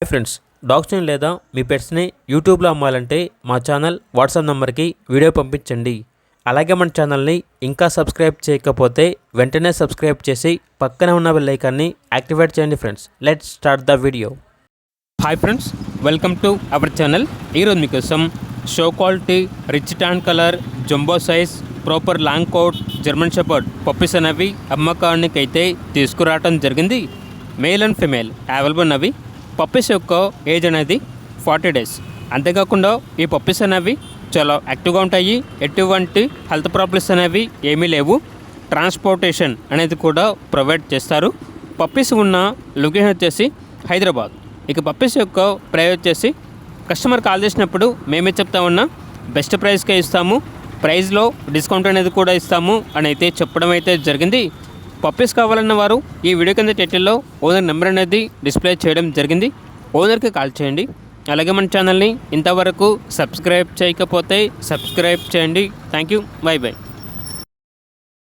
Friends, డాగ్స్ని లేదా మీ పెట్స్ని యూట్యూబ్లో అమ్మాలంటే మా ఛానల్ వాట్సాప్ నెంబర్కి వీడియో పంపించండి. అలాగే మన ఛానల్ని ఇంకా సబ్స్క్రైబ్ చేయకపోతే వెంటనే సబ్స్క్రైబ్ చేసి పక్కనే ఉన్న బెల్ ఐకాన్ని యాక్టివేట్ చేయండి. Friends, let's start the video. Hi friends, welcome to our channel. ఈరోజు మీకోసం show quality, rich tan colour, jumbo size, proper long coat, German shepherd puppies అనేవి అమ్మకానికి అయితే తీసుకురావడం జరిగింది. మేల్ అండ్ ఫిమేల్ అవైలబుల్ ఉన్నవి. పప్పీస్ యొక్క ఏజ్ అనేది 40 days. అంతేకాకుండా ఈ పప్పీస్ అనేవి చాలా యాక్టివ్గా ఉంటాయి. ఎటువంటి హెల్త్ ప్రాబ్లమ్స్ అనేవి ఏమీ లేవు. ట్రాన్స్పోర్టేషన్ అనేది కూడా ప్రొవైడ్ చేస్తారు. పప్పీస్ ఉన్న లొకేషన్ వచ్చేసి హైదరాబాద్. ఇక పప్పీస్ యొక్క ప్రైస్ వచ్చేసి కస్టమర్ కాల్ చేసినప్పుడు మేమే చెప్తామన్నా బెస్ట్ ప్రైస్కే ఇస్తాము, ప్రైస్లో డిస్కౌంట్ అనేది కూడా ఇస్తాము అని అయితే చెప్పడం అయితే జరిగింది. పప్పీస్ కావాలన్న వారు ఈ వీడియో కింద టైటిల్లో ఓనర్ నెంబర్ అనేది డిస్ప్లే చేయడం జరిగింది. ఓనర్కి కాల్ చేయండి. అలాగే మన ఛానల్ని ఇంతవరకు సబ్స్క్రైబ్ చేయకపోతే సబ్స్క్రైబ్ చేయండి. Thank you. By by.